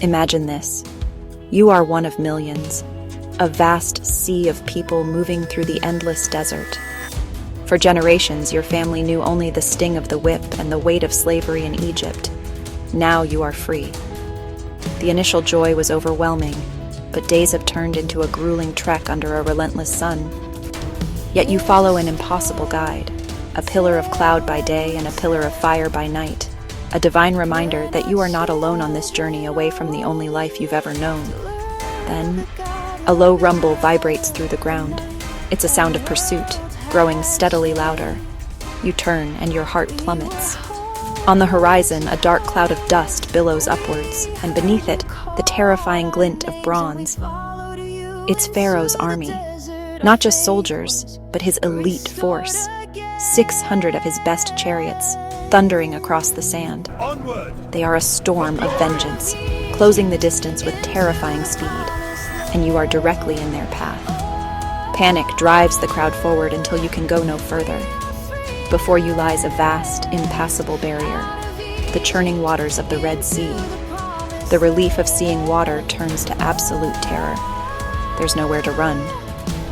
Imagine this. You are one of millions, a vast sea of people moving through the endless desert. For generations, your family knew only the sting of the whip and the weight of slavery in Egypt. Now you are free. The initial joy was overwhelming, but days have turned into a grueling trek under a relentless sun. Yet you follow an impossible guide, a pillar of cloud by day and a pillar of fire by night, a divine reminder that you are not alone on this journey away from the only life you've ever known. Then, a low rumble vibrates through the ground. It's a sound of pursuit, growing steadily louder. You turn and your heart plummets. On the horizon, a dark cloud of dust billows upwards, and beneath it, the terrifying glint of bronze. It's Pharaoh's army. Not just soldiers, but his elite force. 600 of his best chariots, thundering across the sand. They are a storm of vengeance, closing the distance with terrifying speed, and you are directly in their path. Panic drives the crowd forward until you can go no further. Before you lies a vast, impassable barrier, the churning waters of the Red Sea. The relief of seeing water turns to absolute terror. There's nowhere to run.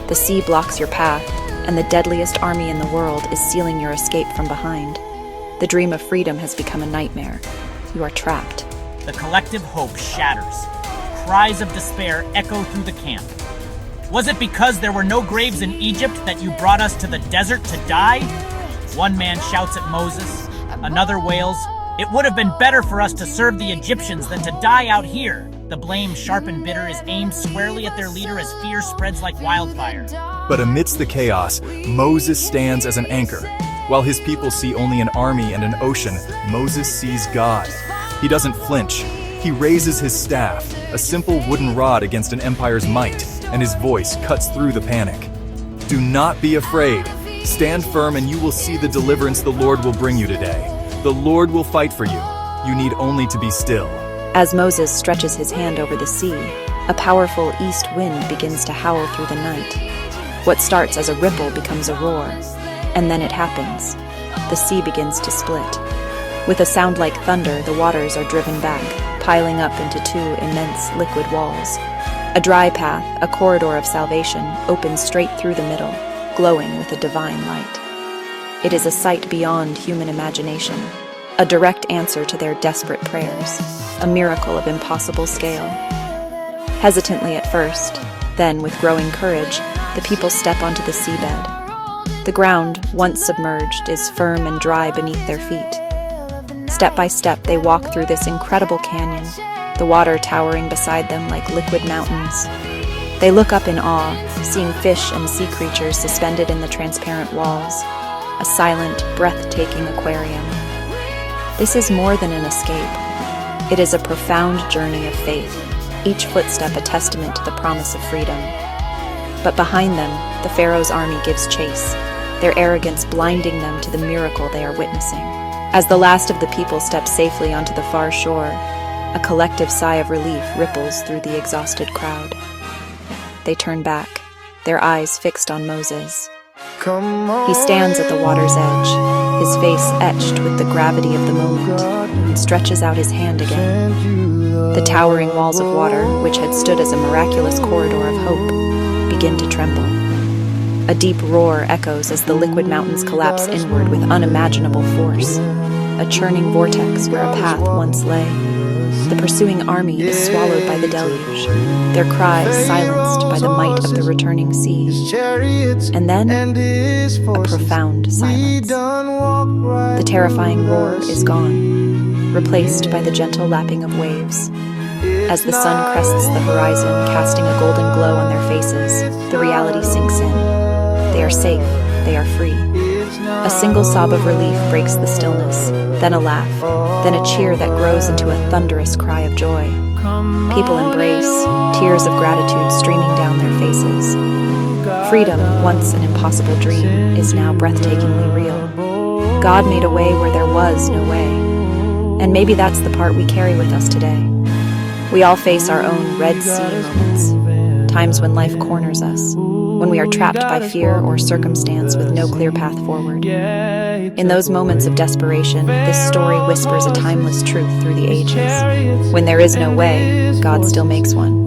The sea blocks your path, and the deadliest army in the world is sealing your escape from behind. The dream of freedom has become a nightmare. You are trapped. The collective hope shatters. Cries of despair echo through the camp. Was it because there were no graves in Egypt that you brought us to the desert to die? One man shouts at Moses, another wails, "It would have been better for us to serve the Egyptians than to die out here." The blame, sharp and bitter, is aimed squarely at their leader as fear spreads like wildfire. But amidst the chaos, Moses stands as an anchor. While his people see only an army and an ocean, Moses sees God. He doesn't flinch. He raises his staff, a simple wooden rod against an empire's might, and his voice cuts through the panic. Do not be afraid. Stand firm and you will see the deliverance the Lord will bring you today. The Lord will fight for you. You need only to be still. As Moses stretches his hand over the sea, a powerful east wind begins to howl through the night. What starts as a ripple becomes a roar, and then it happens. The sea begins to split. With a sound like thunder, the waters are driven back, piling up into two immense liquid walls. A dry path, a corridor of salvation, opens straight through the middle, glowing with a divine light. It is a sight beyond human imagination, a direct answer to their desperate prayers, a miracle of impossible scale. Hesitantly at first, then with growing courage, the people step onto the seabed. The ground, once submerged, is firm and dry beneath their feet. Step by step, they walk through this incredible canyon, the water towering beside them like liquid mountains. They look up in awe, seeing fish and sea creatures suspended in the transparent walls, a silent, breathtaking aquarium. This is more than an escape. It is a profound journey of faith, each footstep a testament to the promise of freedom. But behind them, the Pharaoh's army gives chase, their arrogance blinding them to the miracle they are witnessing. As the last of the people steps safely onto the far shore, a collective sigh of relief ripples through the exhausted crowd. They turn back, their eyes fixed on Moses. He stands at the water's edge, his face etched with the gravity of the moment, and stretches out his hand again. The towering walls of water, which had stood as a miraculous corridor of hope, begin to tremble. A deep roar echoes as the liquid mountains collapse inward with unimaginable force, a churning vortex where a path once lay. The pursuing army is swallowed by the deluge, their cries silenced by the might of the returning sea. And then, a profound silence. The terrifying roar is gone, replaced by the gentle lapping of waves. As the sun crests the horizon, casting a golden glow on their faces, the reality sinks in. They are safe, they are free. A single sob of relief breaks the stillness, then a laugh, then a cheer that grows into a thunderous cry of joy. People embrace, tears of gratitude streaming down their faces. Freedom, once an impossible dream, is now breathtakingly real. God made a way where there was no way. And maybe that's the part we carry with us today. We all face our own Red Sea moments. times when life corners us, when we are trapped by fear or circumstance with no clear path forward. In those moments of desperation, this story whispers a timeless truth through the ages. When there is no way, God still makes one.